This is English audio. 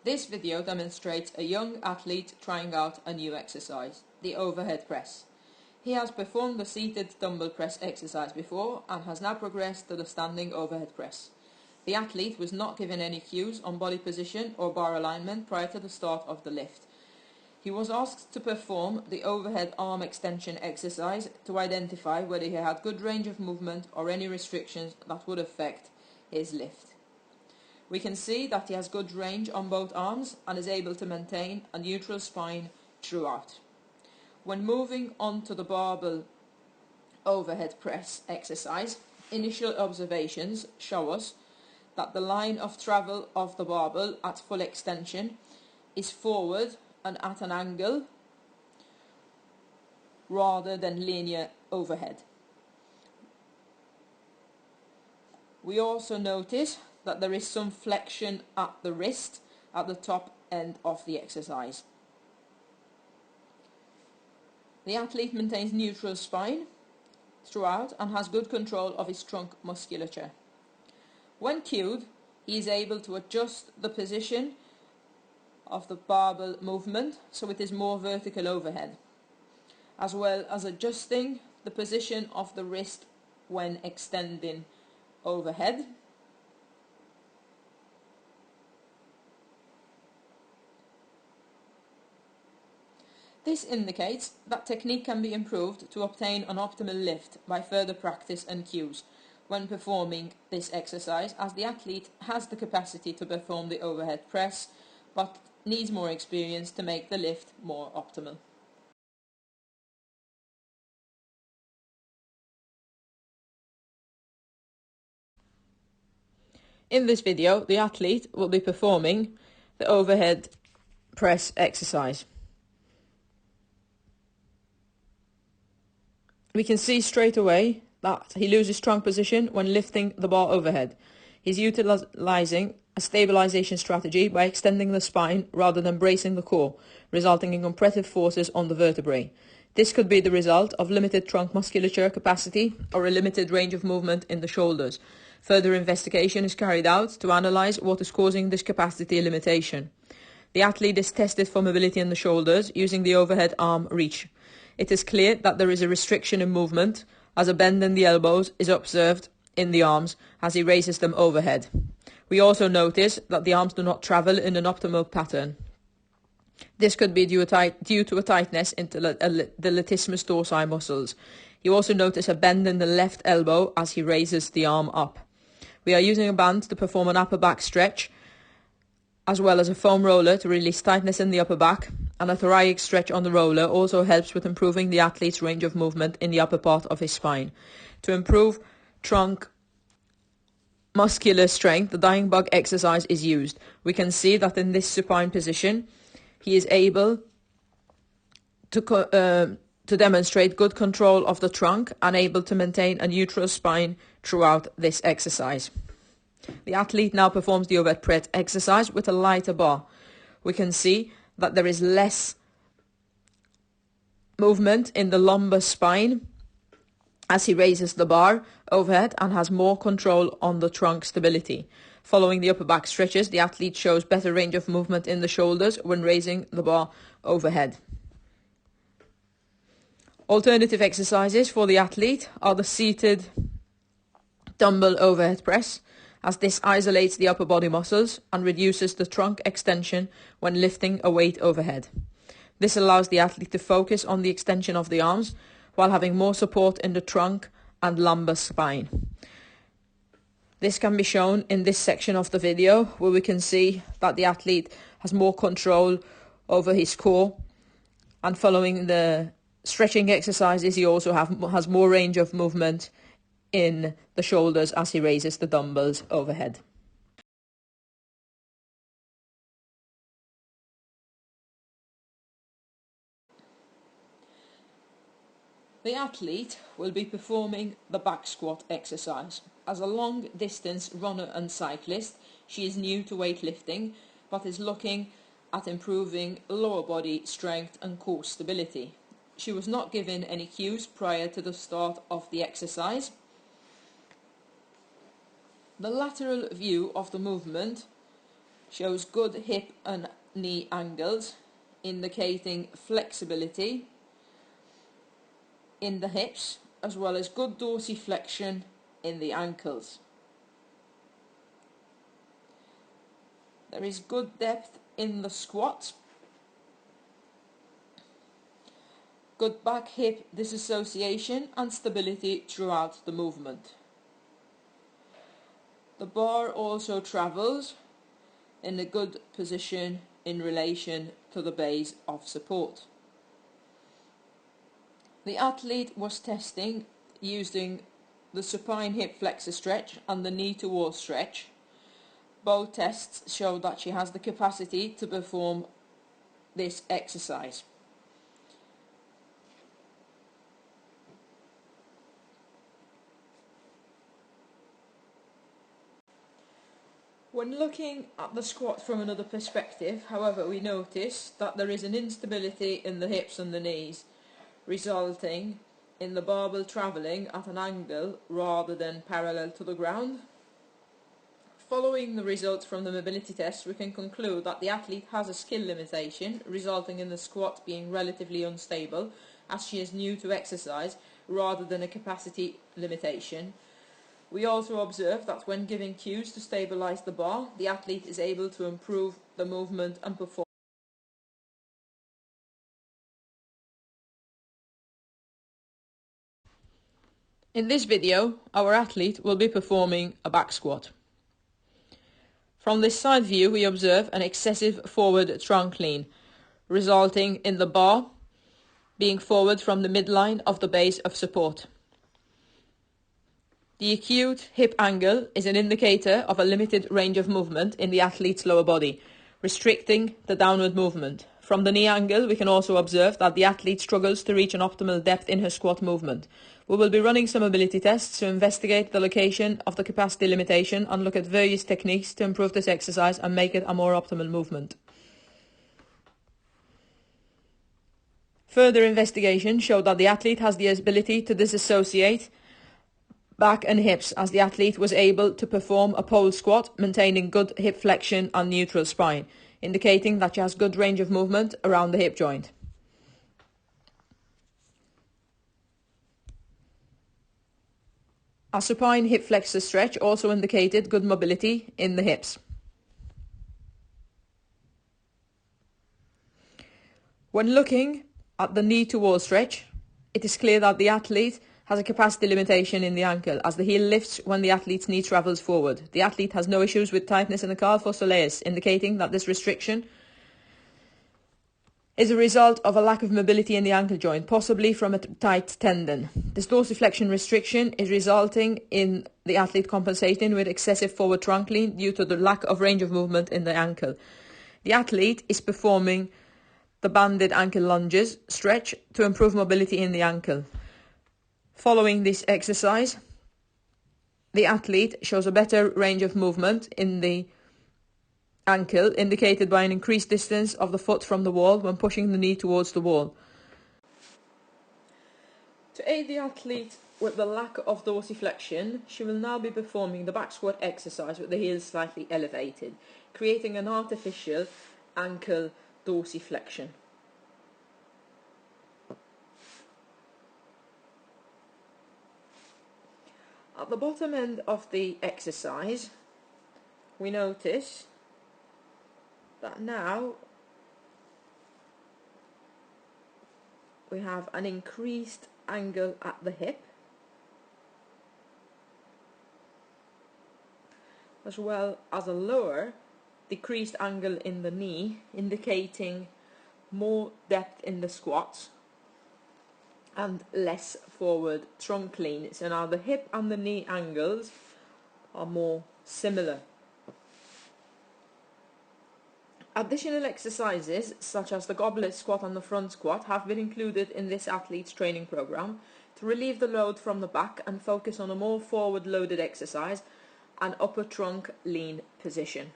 This video demonstrates a young athlete trying out a new exercise, the overhead press. He has performed the seated dumbbell press exercise before and has now progressed to the standing overhead press. The athlete was not given any cues on body position or bar alignment prior to the start of the lift. He was asked to perform the overhead arm extension exercise to identify whether he had good range of movement or any restrictions that would affect his lift. We can see that he has good range on both arms and is able to maintain a neutral spine throughout. When moving on to the barbell overhead press exercise, initial observations show us that the line of travel of the barbell at full extension is forward and at an angle rather than linear overhead. We also notice that there is some flexion at the wrist at the top end of the exercise. The athlete maintains neutral spine throughout and has good control of his trunk musculature. When cued, he is able to adjust the position of the barbell movement so it is more vertical overhead, as well as adjusting the position of the wrist when extending overhead. This indicates that technique can be improved to obtain an optimal lift by further practice and cues when performing this exercise, as the athlete has the capacity to perform the overhead press but needs more experience to make the lift more optimal. In this video, the athlete will be performing the overhead press exercise. We can see straight away that he loses trunk position when lifting the bar overhead. He's utilizing a stabilization strategy by extending the spine rather than bracing the core, resulting in compressive forces on the vertebrae. This could be the result of limited trunk musculature capacity or a limited range of movement in the shoulders. Further investigation is carried out to analyze what is causing this capacity limitation. The athlete is tested for mobility in the shoulders using the overhead arm reach. It is clear that there is a restriction in movement, as a bend in the elbows is observed in the arms as he raises them overhead. We also notice that the arms do not travel in an optimal pattern. This could be due to a tightness into the latissimus dorsi muscles. You also notice a bend in the left elbow as he raises the arm up. We are using a band to perform an upper back stretch, as well as a foam roller to release tightness in the upper back, and a thoracic stretch on the roller also helps with improving the athlete's range of movement in the upper part of his spine. To improve trunk muscular strength, the dying bug exercise is used. We can see that in this supine position, he is able to demonstrate good control of the trunk and able to maintain a neutral spine throughout this exercise. The athlete now performs the overhead press exercise with a lighter bar. We can see that there is less movement in the lumbar spine as he raises the bar overhead and has more control on the trunk stability. Following the upper back stretches, the athlete shows better range of movement in the shoulders when raising the bar overhead. Alternative exercises for the athlete are the seated dumbbell overhead press, as this isolates the upper body muscles and reduces the trunk extension when lifting a weight overhead. This allows the athlete to focus on the extension of the arms while having more support in the trunk and lumbar spine. This can be shown in this section of the video, where we can see that the athlete has more control over his core, and following the stretching exercises he also has more range of movement in the shoulders as he raises the dumbbells overhead. The athlete will be performing the back squat exercise. As a long distance runner and cyclist, she is new to weightlifting but is looking at improving lower body strength and core stability. She was not given any cues prior to the start of the exercise. The lateral view of the movement shows good hip and knee angles, indicating flexibility in the hips, as well as good dorsiflexion in the ankles. There is good depth in the squat, good back hip disassociation and stability throughout the movement. The bar also travels in a good position in relation to the base of support. The athlete was testing using the supine hip flexor stretch and the knee to wall stretch. Both tests show that she has the capacity to perform this exercise. When looking at the squat from another perspective, however, we notice that there is an instability in the hips and the knees, resulting in the barbell travelling at an angle rather than parallel to the ground. Following the results from the mobility test, we can conclude that the athlete has a skill limitation, resulting in the squat being relatively unstable, as she is new to exercise, rather than a capacity limitation. We also observe that when giving cues to stabilize the bar, the athlete is able to improve the movement and performance. In this video, our athlete will be performing a back squat. From this side view, we observe an excessive forward trunk lean, resulting in the bar being forward from the midline of the base of support. The acute hip angle is an indicator of a limited range of movement in the athlete's lower body, restricting the downward movement. From the knee angle, we can also observe that the athlete struggles to reach an optimal depth in her squat movement. We will be running some mobility tests to investigate the location of the capacity limitation and look at various techniques to improve this exercise and make it a more optimal movement. Further investigation showed that the athlete has the ability to disassociate back and hips, as the athlete was able to perform a pole squat, maintaining good hip flexion and neutral spine, indicating that she has good range of movement around the hip joint. A supine hip flexor stretch also indicated good mobility in the hips. When looking at the knee to wall stretch, it is clear that the athlete has a capacity limitation in the ankle, as the heel lifts when the athlete's knee travels forward. The athlete has no issues with tightness in the calf or soleus, indicating that this restriction is a result of a lack of mobility in the ankle joint, possibly from a tight tendon. This dorsiflexion restriction is resulting in the athlete compensating with excessive forward trunk lean due to the lack of range of movement in the ankle. The athlete is performing the banded ankle lunges stretch to improve mobility in the ankle. Following this exercise, the athlete shows a better range of movement in the ankle, indicated by an increased distance of the foot from the wall when pushing the knee towards the wall. To aid the athlete with the lack of dorsiflexion, she will now be performing the back squat exercise with the heels slightly elevated, creating an artificial ankle dorsiflexion. At the bottom end of the exercise, we notice that now we have an increased angle at the hip, as well as a lower decreased angle in the knee, indicating more depth in the squats and less forward trunk lean. So now the hip and the knee angles are more similar. Additional exercises such as the goblet squat and the front squat have been included in this athlete's training program to relieve the load from the back and focus on a more forward loaded exercise and upper trunk lean position.